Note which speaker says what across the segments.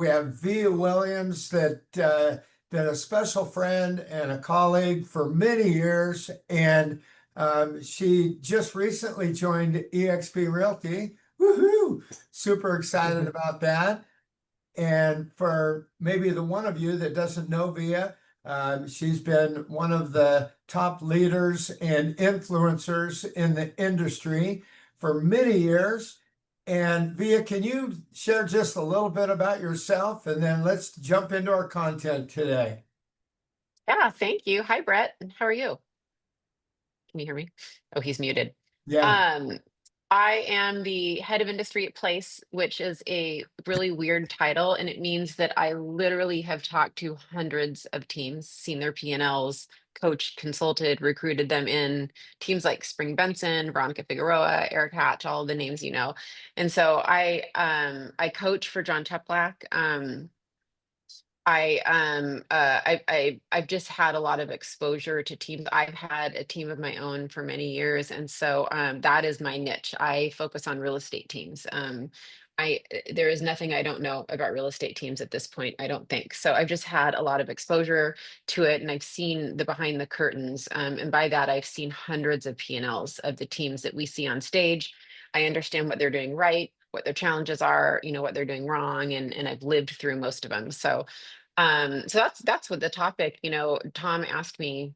Speaker 1: We have Via Williams that been a special friend and a colleague for many years, and she just recently joined eXp Realty. Woohoo! Super excited about that. And for maybe the one of you that doesn't know Via, she's been one of the top leaders and influencers in the industry for many years. And Via, can you share just a little bit about yourself and then let's jump into our content today?
Speaker 2: Yeah, thank you. Hi, Brett. How are you? Can you hear me? Oh, he's muted.
Speaker 1: Yeah.
Speaker 2: Um, I am the head of industry at Place, which is a really weird title, and it means that I literally have talked to hundreds of teams, seen their P&Ls, coached, consulted, recruited them in teams like Spring Benson, Veronica Figueroa, Eric Hatch, all the names you know. And so I coach for John Cheplack. I've just had a lot of exposure to teams. I've had a team of my own for many years, and so that is my niche. I focus on real estate teams. There is nothing I don't know about real estate teams at this point, I don't think. So I've just had a lot of exposure to it, and I've seen the behind the curtains. And by that, I've seen hundreds of P&Ls of the teams that we see on stage. I understand what they're doing right, what their challenges are, what they're doing wrong, and I've lived through most of them. So that's what the topic, Tom asked me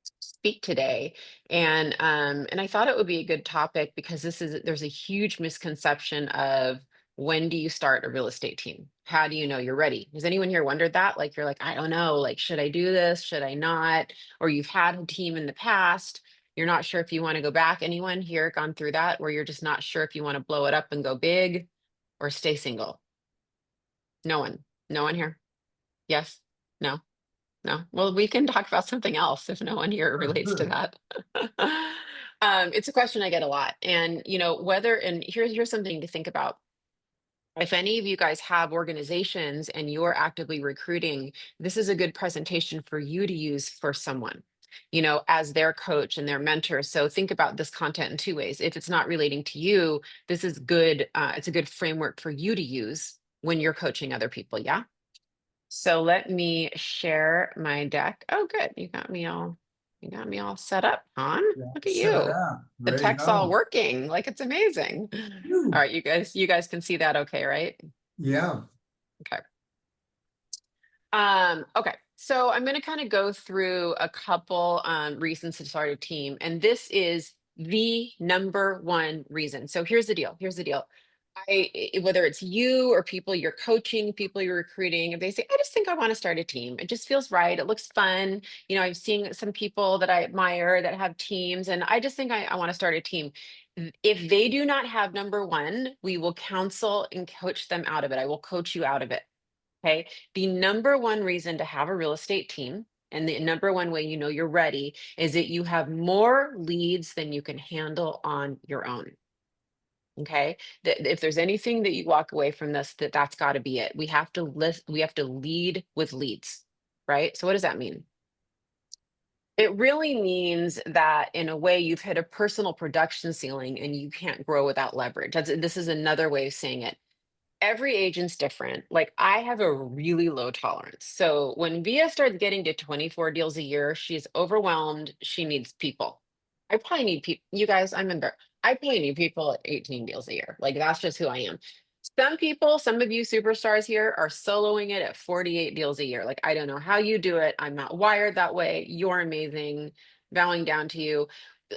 Speaker 2: to speak today. And I thought it would be a good topic because there's a huge misconception of when do you start a real estate team? How do you know you're ready? Has anyone here wondered that? Like you're like, I don't know, like should I do this? Should I not? Or you've had a team in the past, you're not sure if you want to go back. Anyone here gone through that where you're just not sure if you want to blow it up and go big or stay single? No one. No one here. Yes? No? No? Well, we can talk about something else if no one here relates to that. It's a question I get a lot. And, here's something to think about. If any of you guys have organizations and you're actively recruiting, this is a good presentation for you to use for someone, as their coach and their mentor. So think about this content in two ways. If it's not relating to you, this is good. It's a good framework for you to use when you're coaching other people. Yeah. So let me share my deck. Oh, good. You got me all set up, Hon.
Speaker 1: Yeah.
Speaker 2: Look at
Speaker 1: Set it
Speaker 2: you.
Speaker 1: up.
Speaker 2: The
Speaker 1: Ready to
Speaker 2: tech's all
Speaker 1: go.
Speaker 2: working. Like it's amazing. All
Speaker 1: Woo.
Speaker 2: right, you guys can see that okay, right?
Speaker 1: Yeah.
Speaker 2: Okay. Okay. So I'm going to kind of go through a couple reasons to start a team, and this is the number one reason. So here's the deal. Here's the deal. Whether it's you or people you're coaching, people you're recruiting, if they say, I just think I want to start a team. It just feels right. It looks fun. I've seen some people that I admire that have teams, and I just think I want to start a team. If they do not have number one, we will counsel and coach them out of it. I will coach you out of it. Okay. The number one reason to have a real estate team and the number one way you know you're ready is that you have more leads than you can handle on your own. Okay. That if there's anything that you walk away from this, that's got to be it. We have to lead with leads. Right. So what does that mean? It really means that in a way you've hit a personal production ceiling and you can't grow without leverage. This is another way of saying it. Every agent's different. Like I have a really low tolerance. So when Via starts getting to 24 deals a year, she's overwhelmed. She needs people. I probably need people. You guys, I probably need people at 18 deals a year. Like that's just who I am. Some people, some of you superstars here are soloing it at 48 deals a year. Like I don't know how you do it. I'm not wired that way. You're amazing. Bowing down to you.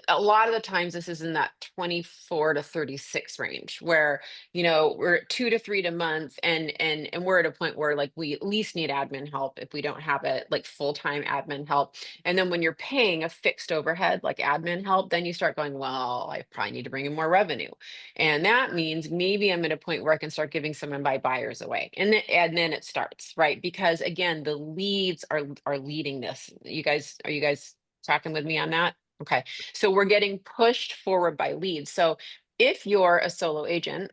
Speaker 2: A lot of the times this is in that 24 to 36 range where we're at 2 to 3 to month and we're at a point where like we at least need admin help if we don't have it like full-time admin help. And then when you're paying a fixed overhead like admin help, then you start going, well, I probably need to bring in more revenue, and that means maybe I'm at a point where I can start giving some of my buyers away, and then it starts, right? Because again, the leads are leading this. Are you guys tracking with me on that? Okay. So we're getting pushed forward by leads. So if you're a solo agent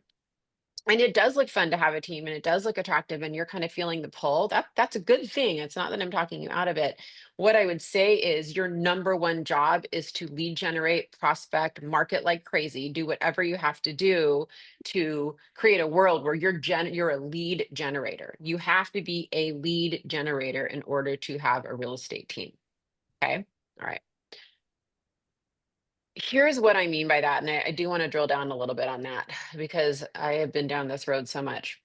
Speaker 2: And it does look fun to have a team and it does look attractive and you're kind of feeling the pull. That's a good thing. It's not that I'm talking you out of it. What I would say is your number one job is to lead generate, prospect, market like crazy, do whatever you have to do to create a world where you're a lead generator. You have to be a lead generator in order to have a real estate team. Okay? All right. Here's what I mean by that. And I do want to drill down a little bit on that because I have been down this road so much.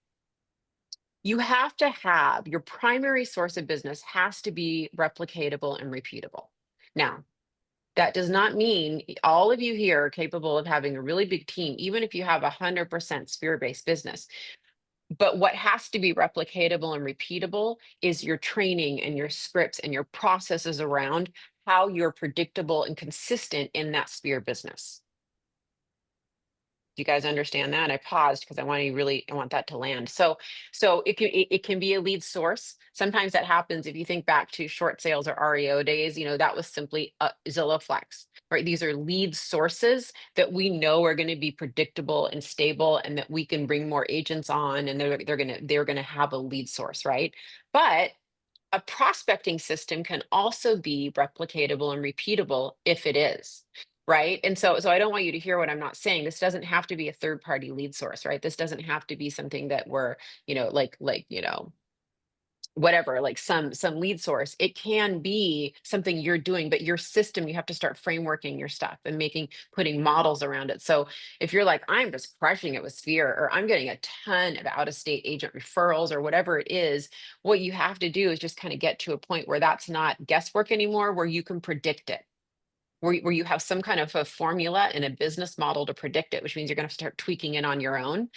Speaker 2: You have to have your primary source of business has to be replicatable and repeatable. Now, that does not mean all of you here are capable of having a really big team, even if you have 100% sphere-based business. But what has to be replicatable and repeatable is your training and your scripts and your processes around how you're predictable and consistent in that sphere business. Do you guys understand that? I paused because I want that to land. So it can be a lead source. Sometimes that happens if you think back to short sales or REO days, that was simply a Zillow Flex, right? These are lead sources that we know are going to be predictable and stable and that we can bring more agents on and they're going to have a lead source, right? But a prospecting system can also be replicatable and repeatable if it is, right? And so I don't want you to hear what I'm not saying. This doesn't have to be a third party lead source, right? This doesn't have to be something that we're, whatever, like some lead source. It can be something you're doing, but your system, you have to start frameworking your stuff and putting models around it. So if you're like, I'm just crushing it with Sphere, or I'm getting a ton of out-of-state agent referrals or whatever it is, what you have to do is just kind of get to a point where that's not guesswork anymore, where you can predict it. Where you have some kind of a formula and a business model to predict it, which means you're going to start tweaking it on your own.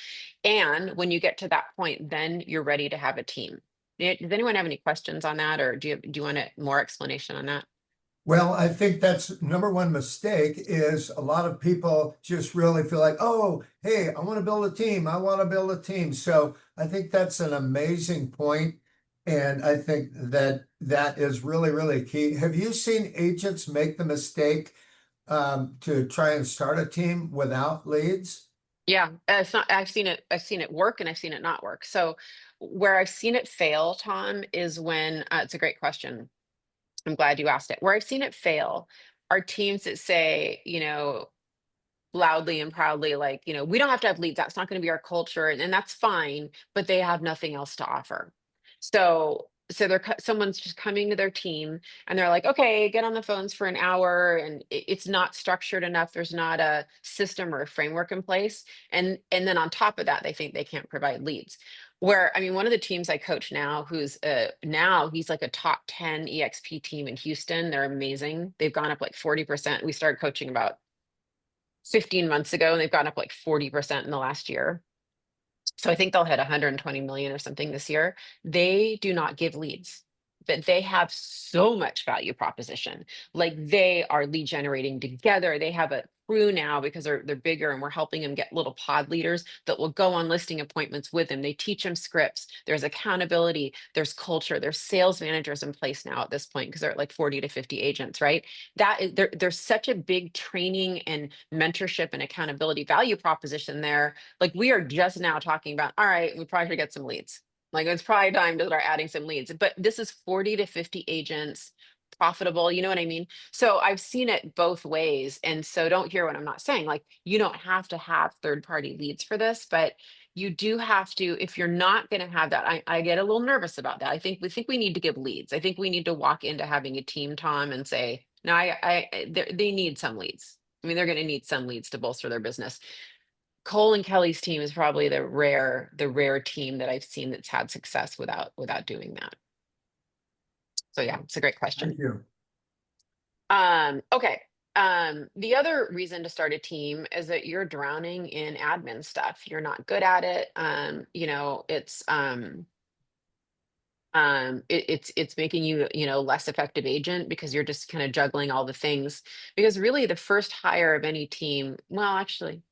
Speaker 2: And when you get to that point, then you're ready to have a team. Does anyone have any questions on that, or do you want more explanation on that?
Speaker 1: Well, I think that's number one mistake is a lot of people just really feel like, oh, hey, I want to build a team. I want to build a team. So I think that's an amazing point. And I think that that is really, really key. Have you seen agents make the mistake to try and start a team without leads?
Speaker 2: Yeah, it's not. I've seen it work, and I've seen it not work. So where I've seen it fail, Tom, is when it's a great question. I'm glad you asked it. Where I've seen it fail are teams that say, loudly and proudly, like, we don't have to have leads. That's not going to be our culture, and that's fine. But they have nothing else to offer. So someone's just coming to their team, and they're like, okay, get on the phones for an hour, and it's not structured enough. There's not a system or a framework in place, and then on top of that, they think they can't provide leads. Where I mean, one of the teams I coach now, who's now he's like a top 10 EXP team in Houston. They're amazing. They've gone up like 40%. We started coaching about 15 months ago, and they've gone up like 40% in the last year. So I think they'll hit 120 million or something this year. They do not give leads, but they have so much value proposition. Like they are lead generating together. They have a crew now because they're bigger, and we're helping them get little pod leaders that will go on listing appointments with them. They teach them scripts. There's accountability, there's culture, there's sales managers in place now at this point because they're at like 40 to 50 agents, right? That is there's such a big training and mentorship and accountability value proposition there. Like we are just now talking about, all right, we probably should get some leads. Like it's probably time to start adding some leads. But this is 40 to 50 agents, profitable, you know what I mean? So I've seen it both ways. And so don't hear what I'm not saying. Like you don't have to have third-party leads for this, but you do have to, if you're not going to have that, I get a little nervous about that. I think we need to give leads. I think we need to walk into having a team, Tom, and say, no, they need some leads. I mean, they're going to need some leads to bolster their business. Cole and Kelly's team is probably the rare team that I've seen that's had success without doing that. So yeah, it's a great question.
Speaker 1: Thank you.
Speaker 2: Okay. The other reason to start a team is that you're drowning in admin stuff. You're not good at it. It's making you, less effective agent because you're just kind of juggling all the things. Because really the first hire of any team, well, actually,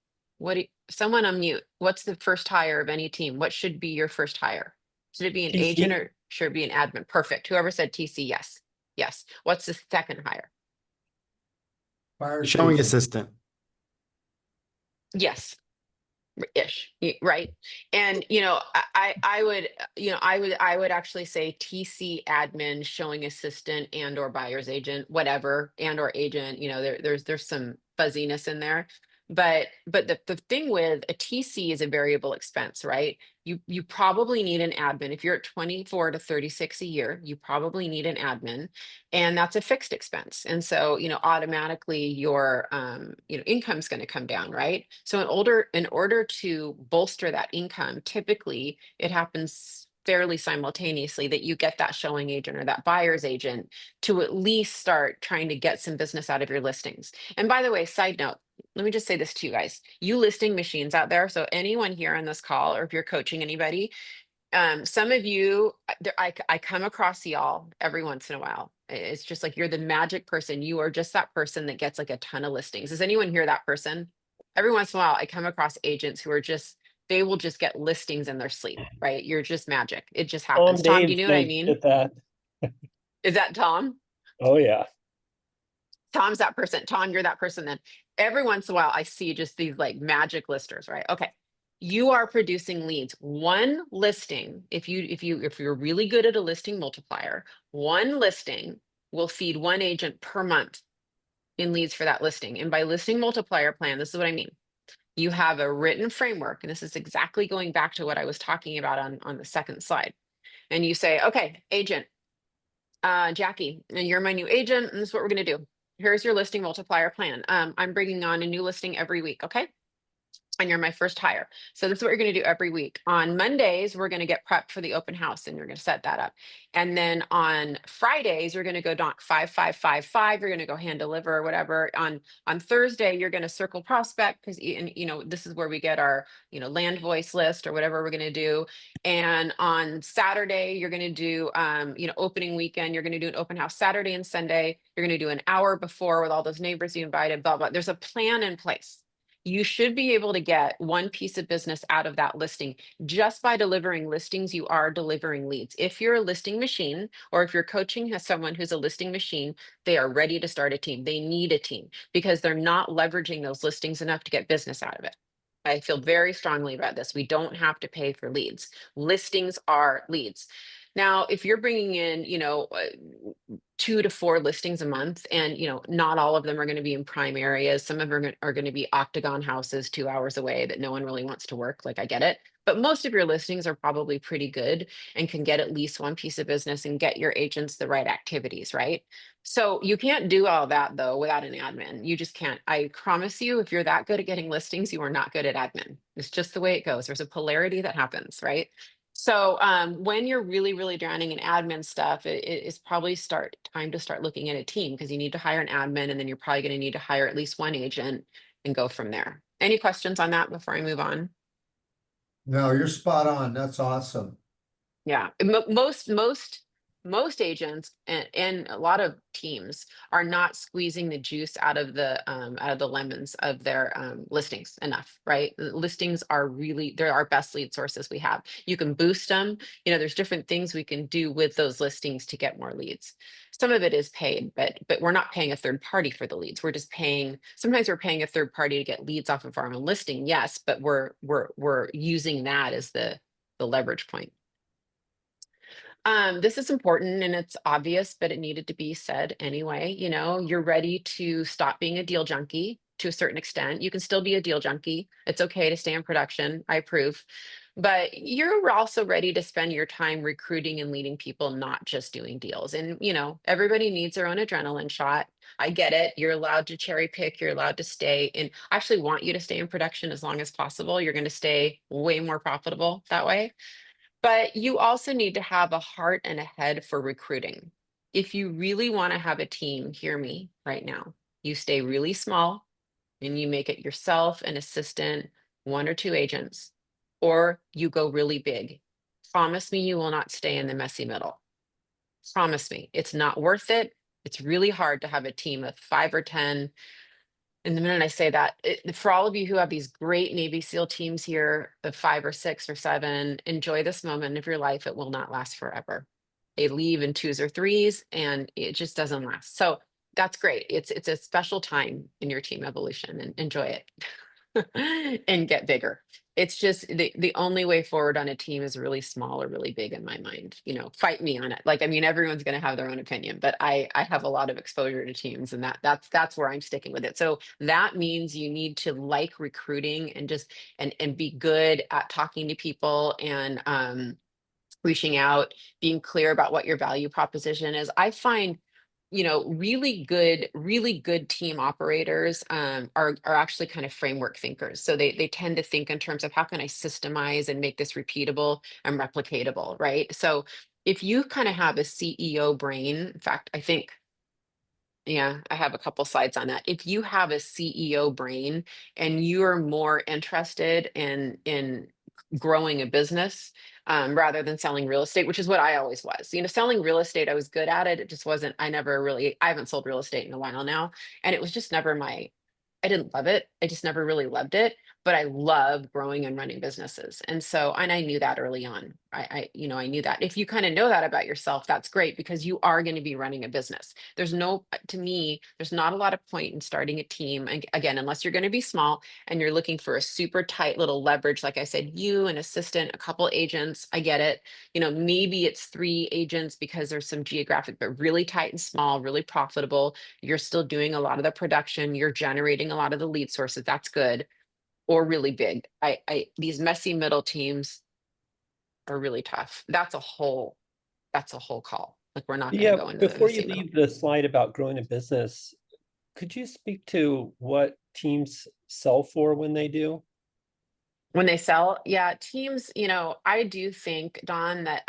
Speaker 2: someone unmute. What's the first hire of any team? What should be your first hire? Should it be an agent
Speaker 3: TC.
Speaker 2: or should it be an admin? Perfect. Whoever said TC, yes. Yes. What's the second hire?
Speaker 1: Fire
Speaker 3: Showing
Speaker 1: station.
Speaker 3: assistant.
Speaker 2: Yes. right? And I would, I would actually say TC admin, showing assistant and or buyer's agent, whatever, and or agent, there's some fuzziness in there. But the thing with a TC is a variable expense, right? You probably need an admin. If you're at 24 to 36 a year, you probably need an admin, and that's a fixed expense. And so, automatically your income's going to come down, right? So in order to bolster that income, typically it happens fairly simultaneously that you get that showing agent or that buyer's agent to at least start trying to get some business out of your listings. And by the way, side note, let me just say this to you guys, you listing machines out there. So anyone here on this call, or if you're coaching anybody, some of you, I come across y'all every once in a while. It's just like you're the magic person. You are just that person that gets like a ton of listings. Does anyone hear that person? Every once in a while, I come across agents who are just, they will just get listings in their sleep, right? You're just magic. It just happens. Tom, do you know what I mean?
Speaker 3: Get that.
Speaker 2: Is that Tom?
Speaker 3: Oh yeah.
Speaker 2: Tom's that person. Tom, you're that person then. Every once in a while, I see just these like magic listers, right? Okay. You are producing leads. One listing, if you're really good at a listing multiplier, one listing will feed one agent per month in leads for that listing. And by listing multiplier plan, this is what I mean. You have a written framework, and this is exactly going back to what I was talking about on the second slide. And you say, okay, agent, Jackie, and you're my new agent, and this is what we're going to do. Here's your listing multiplier plan. I'm bringing on a new listing every week. Okay. And you're my first hire. So this is what you're going to do every week. On Mondays, we're going to get prepped for the open house, and you're going to set that up. And then on Fridays, you're going to go knock 5555. You're going to go hand deliver or whatever. On Thursday, you're going to circle prospect, because this is where we get our land voice list or whatever we're going to do. And on Saturday, you're going to do opening weekend. You're going to do an open house Saturday and Sunday. You're going to do an hour before with all those neighbors you invited. Blah blah. There's a plan in place. You should be able to get one piece of business out of that listing. Just by delivering listings, you are delivering leads. If you're a listing machine, or if you're coaching someone who's a listing machine, they are ready to start a team. They need a team because they're not leveraging those listings enough to get business out of it. I feel very strongly about this. We don't have to pay for leads. Listings are leads. Now, if you're bringing in, 2 to 4 listings a month, and not all of them are going to be in prime areas. Some of them are going to be octagon houses 2 hours away that no one really wants to work. Like, I get it, but most of your listings are probably pretty good and can get at least one piece of business and get your agents the right activities, right? So you can't do all that though without an admin. You just can't. I promise you, if you're that good at getting listings, you are not good at admin. It's just the way it goes. There's a polarity that happens, right? So when you're really, really drowning in admin stuff, it's probably time to start looking at a team, because you need to hire an admin, and then you're probably going to need to hire at least one agent and go from there. Any questions on that before I move on?
Speaker 1: No, you're spot on. That's awesome.
Speaker 2: Yeah, most agents and a lot of teams are not squeezing the juice out of the lemons of their listings enough, right? Listings are really, they're our best lead sources we have. You can boost them. There's different things we can do with those listings to get more leads. Some of it is paid, but we're not paying a third party for the leads. We're just paying. Sometimes we're paying a third party to get leads off of our own listing, yes, but we're using that as the leverage point. This is important and it's obvious, but it needed to be said anyway. You're ready to stop being a deal junkie to a certain extent. You can still be a deal junkie. It's okay to stay in production. I approve. But you're also ready to spend your time recruiting and leading people, not just doing deals. And, everybody needs their own adrenaline shot. I get it. You're allowed to cherry pick. You're allowed to stay. And I actually want you to stay in production as long as possible. You're going to stay way more profitable that way. But you also need to have a heart and a head for recruiting. If you really want to have a team, hear me right now. You stay really small and you make it yourself, an assistant, 1 or 2 agents, or you go really big. Promise me you will not stay in the messy middle. Promise me. It's not worth it. It's really hard to have a team of 5 or 10. And the minute I say that, for all of you who have these great Navy SEAL teams here of 5 or 6 or 7, enjoy this moment of your life. It will not last forever. They leave in 2s or 3s, and it just doesn't last. So that's great. It's a special time in your team evolution, and enjoy it. and get bigger. It's just the only way forward on a team is really small or really big in my mind. Fight me on it. Like, I mean, everyone's going to have their own opinion, but I have a lot of exposure to teams, and that's where I'm sticking with it. So that means you need to like recruiting and just and be good at talking to people and reaching out, being clear about what your value proposition is. I find, really good team operators are actually kind of framework thinkers. So they tend to think in terms of how can I systemize and make this repeatable and replicatable, right? So if you kind of have a CEO brain, in fact, I think, yeah, I have a couple slides on that. If you have a CEO brain and you're more interested in growing a business rather than selling real estate, which is what I always was. Selling real estate, I was good at it. It just wasn't, I haven't sold real estate in a while now. And it was just never I didn't love it. I just never really loved it, but I love growing and running businesses. And I knew that early on. I knew that. If you kind of know that about yourself, that's great because you are going to be running a business. To me, there's not a lot of point in starting a team. And again, unless you're going to be small and you're looking for a super tight little leverage, like I said, you, an assistant, a couple agents, I get it. Maybe it's 3 agents because there's some geographic, but really tight and small, really profitable. You're still doing a lot of the production. You're generating a lot of the lead sources. That's good. Or really big. These messy middle teams are really tough. That's a whole call. Like, we're not going to
Speaker 3: Yeah,
Speaker 2: go into the
Speaker 3: before you
Speaker 2: messy middle.
Speaker 3: leave the slide about growing a business, could you speak to what teams sell for when they do?
Speaker 2: When they sell, yeah, teams, I do think, Don, that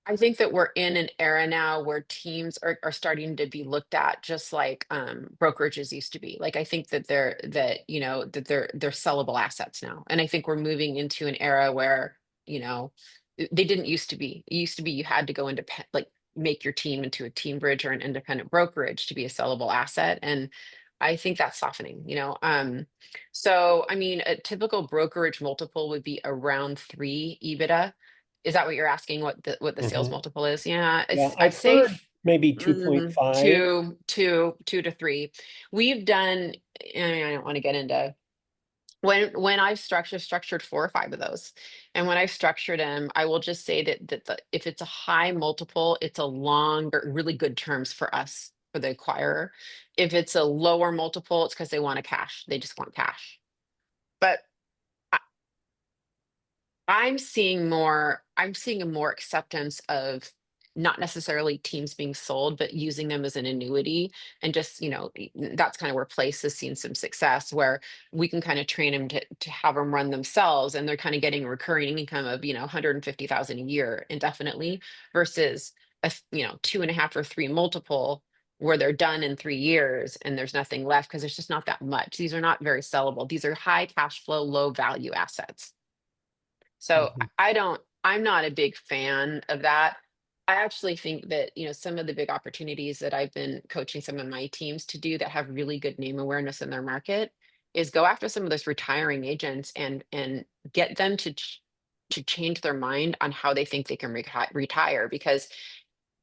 Speaker 2: I think that we're in an era now where teams are starting to be looked at just like brokerages used to be. Like, I think that they're sellable assets now. And I think we're moving into an era where, you know, they didn't used to be. It used to be you had to go into like make your team into a team bridge or an independent brokerage to be a sellable asset. And I think that's softening, so I mean, a typical brokerage multiple would be around 3 EBITDA. Is that what you're asking? What the sales
Speaker 3: Mhm.
Speaker 2: multiple is? Yeah,
Speaker 3: Yeah,
Speaker 2: I'd
Speaker 3: I've
Speaker 2: say
Speaker 3: heard maybe 2.5.
Speaker 2: two to three. We've done. I mean, I don't want to get into when I've structured 4 or 5 of those, and when I've structured them, I will just say that if it's a high multiple, it's a longer, really good terms for us for the acquirer. If it's a lower multiple, it's because they want a cash. They just want cash. But I'm seeing a more acceptance of not necessarily teams being sold, but using them as an annuity. And just, that's kind of where Place has seen some success where we can kind of train them to have them run themselves, and they're kind of getting a recurring income of, 150,000 a year indefinitely versus 2.5 or 3 multiple where they're done in 3 years and there's nothing left because there's just not that much. These are not very sellable. These are high cash flow, low value assets. So
Speaker 3: Mhm.
Speaker 2: I'm not a big fan of that. I actually think that, some of the big opportunities that I've been coaching some of my teams to do that have really good name awareness in their market is go after some of those retiring agents and get them to change their mind on how they think they can retire. Because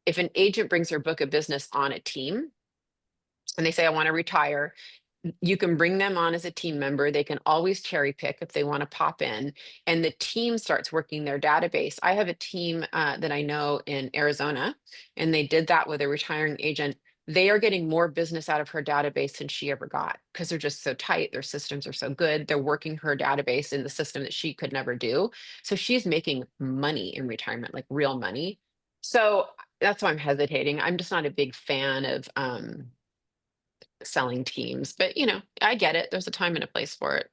Speaker 2: if an agent brings their book of business on a team and they say, I want to retire, you can bring them on as a team member. They can always cherry pick if they want to pop in, and the team starts working their database. I have a team that I know in Arizona, and they did that with a retiring agent. They are getting more business out of her database than she ever got because they're just so tight. Their systems are so good. They're working her database in the system that she could never do. So she's making money in retirement, like real money. So that's why I'm hesitating. I'm just not a big fan of selling teams, but I get it. There's a time and a place for it.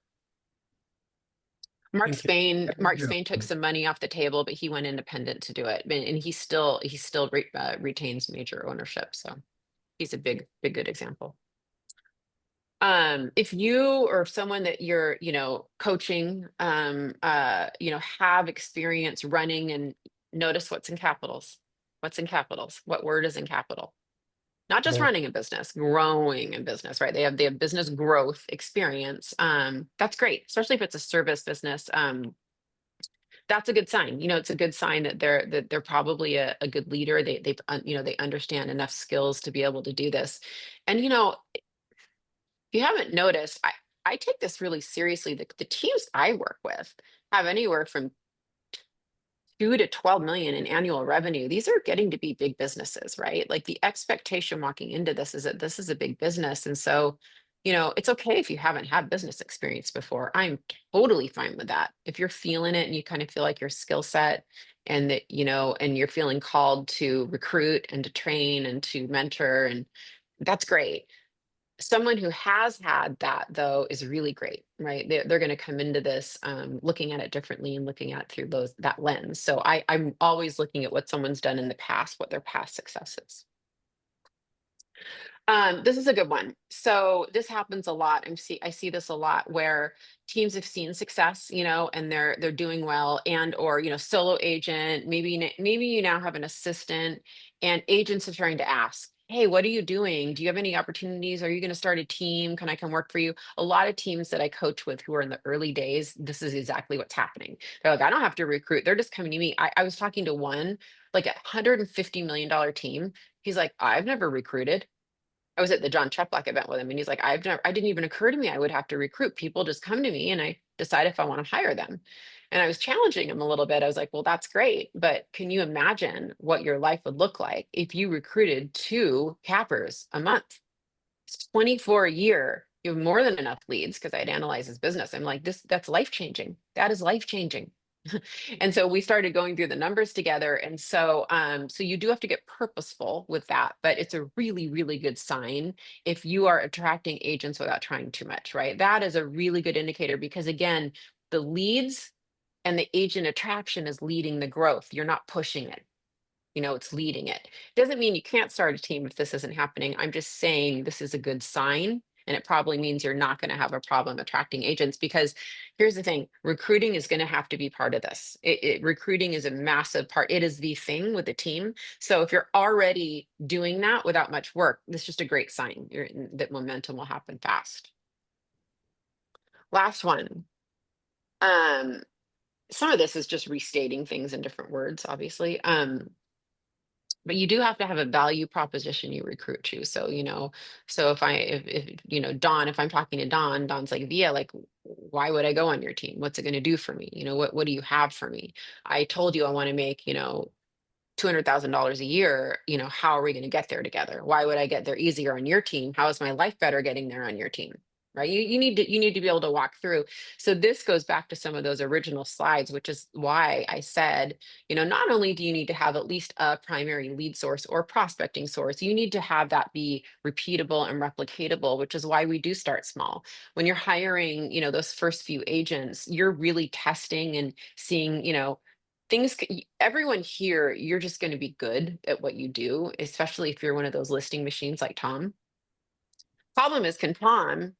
Speaker 2: Mark
Speaker 3: Thank you.
Speaker 2: Spain, Mark
Speaker 1: Yeah.
Speaker 2: Spain took some money off the table, but he went independent to do it, and he still retains major ownership. So he's a big good example. If you or someone that you're, coaching, have experience running, and notice what's in capitals, what word is in capital? Not just
Speaker 3: Growth.
Speaker 2: running a business, growing a business, right? They have business growth experience. That's great, especially if it's a service business. That's a good sign. It's a good sign that they're probably a good leader. They understand enough skills to be able to do this. And if you haven't noticed, I take this really seriously. The teams I work with have anywhere from 2 to 12 million in annual revenue. These are getting to be big businesses, right? Like the expectation walking into this is that this is a big business. And so, it's okay if you haven't had business experience before. I'm totally fine with that. If you're feeling it and you kind of feel like your skill set and that, and you're feeling called to recruit and to train and to mentor, and that's great. Someone who has had that though is really great, right? They're going to come into this looking at it differently and looking at it through that lens. So I'm always looking at what someone's done in the past, what their past success is. This is a good one. So this happens a lot. I see this a lot where teams have seen success, and they're doing well, and or solo agent. Maybe you now have an assistant, and agents are trying to ask, "Hey, what are you doing? Do you have any opportunities? Are you going to start a team? Can I come work for you?" A lot of teams that I coach with who are in the early days, this is exactly what's happening. They're like, "I don't have to recruit. They're just coming to me." I was talking to one like $150 million team. He's like, "I've never recruited." I was at the John Cheplack event with him, and he's like, I didn't even occur to me I would have to recruit. People just come to me and I decide if I want to hire them. And I was challenging him a little bit. I was like, well, that's great. But can you imagine what your life would look like if you recruited 2 cappers a month? It's 24 a year. You have more than enough leads, because I'd analyze his business. I'm like, that's life changing. That is life changing. And so we started going through the numbers together. And so you do have to get purposeful with that, but it's a really, really good sign if you are attracting agents without trying too much, right? That is a really good indicator, because again, the leads and the agent attraction is leading the growth. You're not pushing it. It's leading it. Doesn't mean you can't start a team if this isn't happening. I'm just saying this is a good sign. And it probably means you're not going to have a problem attracting agents, because here's the thing: recruiting is going to have to be part of this. Recruiting is a massive part. It is the thing with the team. So if you're already doing that without much work, that's just a great sign that momentum will happen fast. Last one. Some of this is just restating things in different words, obviously. But you do have to have a value proposition you recruit to. So, so if Don, if I'm talking to Don's like, Via, like, why would I go on your team? What's it going to do for me? What do you have for me? I told you I want to make, $200,000 a year. How are we going to get there together? Why would I get there easier on your team? How is my life better getting there on your team? Right? You need to be able to walk through. So this goes back to some of those original slides, which is why I said, not only do you need to have at least a primary lead source or prospecting source, you need to have that be repeatable and replicatable, which is why we do start small. When you're hiring, those first few agents, you're really testing and seeing, everyone here, you're just going to be good at what you do, especially if you're one of those listing machines like Tom. Problem is, can Tom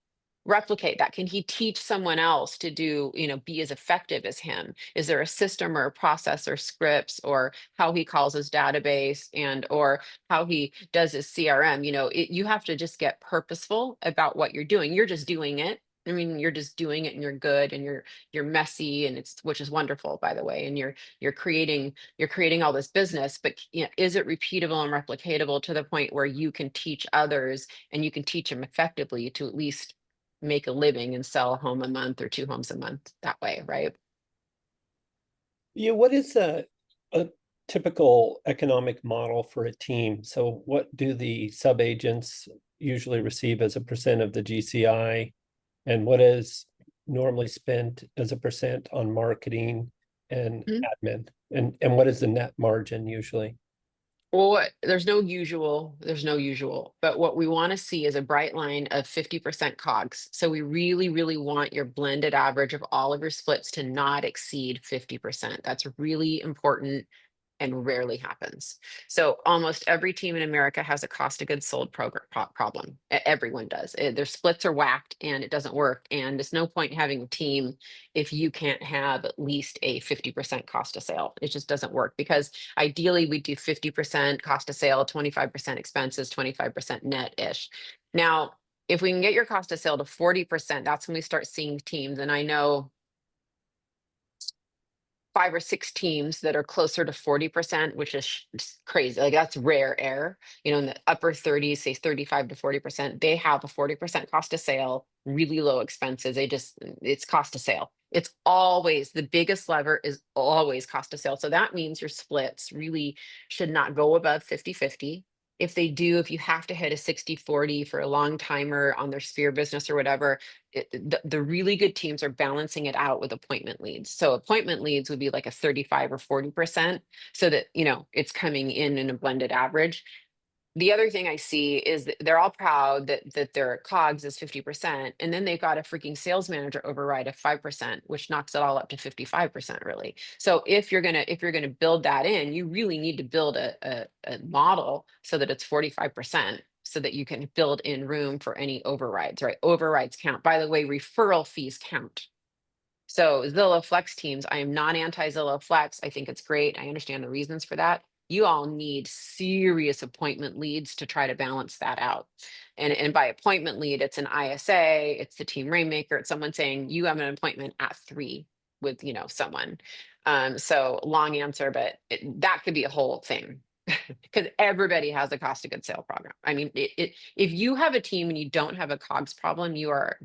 Speaker 2: replicate that? Can he teach someone else to do, be as effective as him? Is there a system or a process or scripts, or how he calls his database, and or how he does his CRM? You have to just get purposeful about what you're doing. You're just doing it. I mean, you're just doing it, and you're good, and you're messy, and which is wonderful, by the way. And you're creating all this business, but is it repeatable and replicatable to the point where you can teach others, and you can teach them effectively to at least make a living and sell a home a month or 2 homes a month that way, right?
Speaker 3: Yeah, what is a typical economic model for a team? So what do the sub-agents usually receive as a percent of the GCI? And what is normally spent as a percent on marketing and admin? And what is the net margin usually?
Speaker 2: Well, there's no usual, but what we want to see is a bright line of 50% COGS. So we really, really want your blended average of all of your splits to not exceed 50%. That's really important and rarely happens. So almost every team in America has a cost of goods sold problem. Everyone does. Their splits are whacked and it doesn't work. And there's no point in having a team if you can't have at least a 50% cost of sale. It just doesn't work, because ideally we do 50% cost of sale, 25% expenses, 25% net-ish. Now, if we can get your cost of sale to 40%, that's when we start seeing teams. And I know 5 or 6 teams that are closer to 40%, which is crazy. Like, that's rare air. In the upper 30s, say 35 to 40%, they have a 40% cost of sale really low expenses. It's cost of sale. It's always the biggest lever is always cost of sale. So that means your splits really should not go above 50-50. If they do, if you have to hit a 60-40 for a long timer on their sphere business or whatever, the really good teams are balancing it out with appointment leads. So appointment leads would be like a 35 or 40%, so that, it's coming in a blended average. The other thing I see is that they're all proud that their COGS is 50%, and then they've got a freaking sales manager override of 5%, which knocks it all up to 55%, really. So if you're gonna build that in, you really need to build a model so that it's 45%, so that you can build in room for any overrides, right? Overrides count. By the way, referral fees count. So Zillow Flex teams, I am not anti Zillow Flex. I think it's great. I understand the reasons for that. You all need serious appointment leads to try to balance that out. And by appointment lead, it's an ISA, it's the team rainmaker, it's someone saying you have an appointment at 3 with, someone. So long answer, but that could be a whole thing. Because everybody has a cost of goods sale program. I mean, if you have a team and you don't have a COGS problem, you are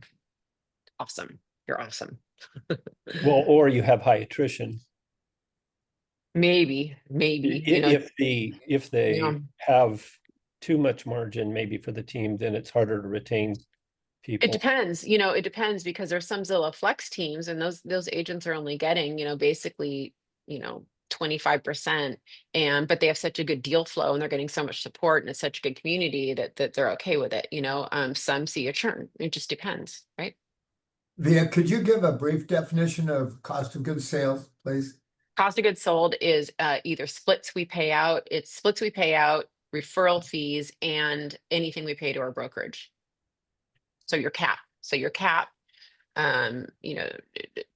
Speaker 2: awesome. You're awesome.
Speaker 3: Well, or you have high attrition.
Speaker 2: Maybe,
Speaker 3: If they
Speaker 2: yeah.
Speaker 3: have too much margin, maybe for the team, then it's harder to retain
Speaker 2: It
Speaker 3: people.
Speaker 2: depends, it depends, because there's some Zillow Flex teams and those agents are only getting, basically, 25%, but they have such a good deal flow and they're getting so much support and it's such a good community that they're okay with it, some see a churn. It just depends, right?
Speaker 1: Via, could you give a brief definition of cost of goods sales, please?
Speaker 2: Cost of goods sold is either splits we pay out, referral fees, and anything we pay to our brokerage. So your cap. um, you know,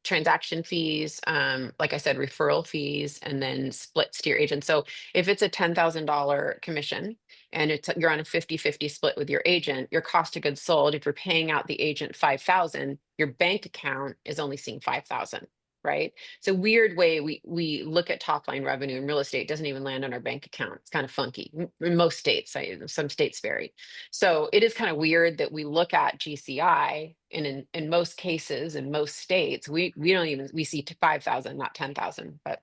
Speaker 2: transaction fees, like I said, referral fees, and then splits to your agent. So if it's a $10,000 commission and you're on a 50-50 split with your agent, your cost of goods sold, if you're paying out the agent 5,000, your bank account is only seeing 5,000. Right. It's a weird way we look at top line revenue in real estate. It doesn't even land on our bank account. It's kind of funky in most states. Some states vary. So it is kind of weird that we look at GCI, and in most cases, in most states, we don't even, we see 5,000, not 10,000, but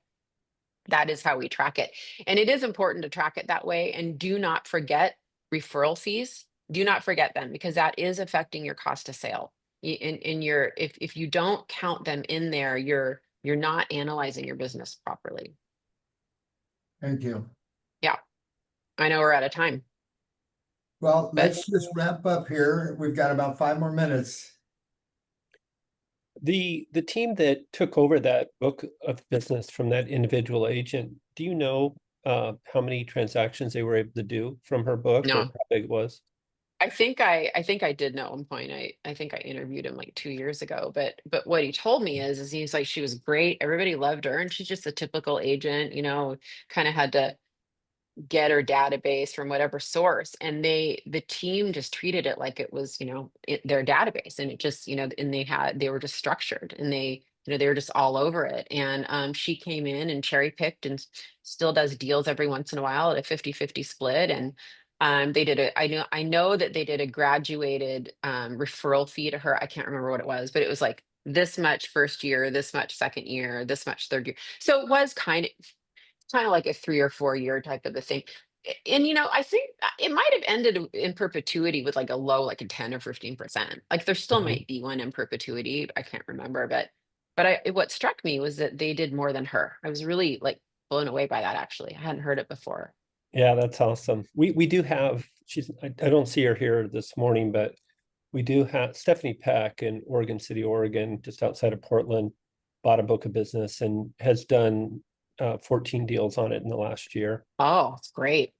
Speaker 2: that is how we track it. And it is important to track it that way. And do not forget referral fees. Do not forget them, because that is affecting your cost of sale. In your, if you don't count them in there, you're not analyzing your business properly.
Speaker 1: Thank you.
Speaker 2: Yeah, I know we're out of time.
Speaker 1: Well,
Speaker 2: But
Speaker 1: let's just wrap up here. We've got about 5 more minutes.
Speaker 3: The team that took over that book of business from that individual agent, do you know how many transactions they were able to do from her book, or
Speaker 2: no,
Speaker 3: how big it was?
Speaker 2: I think I did know at one point. I think I interviewed him like 2 years ago, but what he told me is he's like, she was great. Everybody loved her, and she's just a typical agent, kind of had to get her database from whatever source, and the team just treated it like it was, their database, and it just, and they were just structured, and they were just all over it. And she came in and cherry picked and still does deals every once in a while at a 50-50 split. And they did I know that they did a graduated referral fee to her. I can't remember what it was, but it was like this much first year, this much second year, this much third year. So it was kind of like a 3 or 4 year type of a thing. And I think it might have ended in perpetuity with like a low, like a 10 or 15%. Like there still
Speaker 3: Mhm.
Speaker 2: might be one in perpetuity. I can't remember, but what struck me was that they did more than her. I was really like blown away by that. Actually, I hadn't heard it before.
Speaker 3: Yeah, that's awesome. We do have, I don't see her here this morning, but we do have Stephanie Peck in Oregon City, Oregon, just outside of Portland, bought a book of business and has done 14 deals on it in the last year.
Speaker 2: Oh, it's great.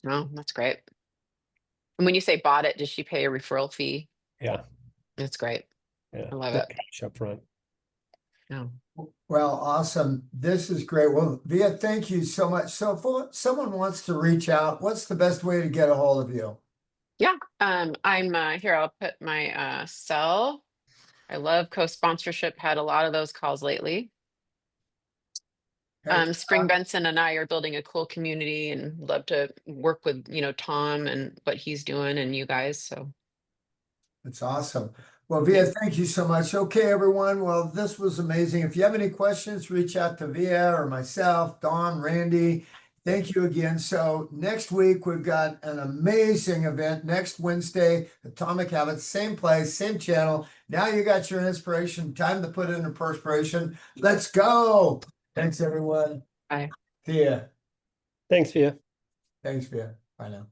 Speaker 2: Oh, that's great. And when you say bought it, does she pay a referral fee?
Speaker 3: Yeah,
Speaker 2: That's great.
Speaker 3: yeah.
Speaker 2: I love
Speaker 3: No
Speaker 2: it.
Speaker 3: cash up front.
Speaker 2: Oh.
Speaker 1: Well, awesome. This is great. Well, Via, thank you so much. So if someone wants to reach out, what's the best way to get a hold of you?
Speaker 2: Yeah, I'm here. I'll put my cell. I love co-sponsorship. Had a lot of those calls lately.
Speaker 1: Heck,
Speaker 2: Spring Benson and I are building a cool community and love to work with, Tom and what he's doing and you guys. So
Speaker 1: it's awesome. Well, Via, thank you so much. Okay, everyone. Well, this was amazing. If you have any questions, reach out to Via or myself, Dawn, Randy. Thank you again. So next week, we've got an amazing event next Wednesday, Atomic Habits, same place, same channel. Now you got your inspiration. Time to put it into perspiration. Let's go. Thanks, everyone.
Speaker 2: Bye.
Speaker 1: See ya.
Speaker 3: Thanks, Via.
Speaker 1: Thanks, Via. Bye now.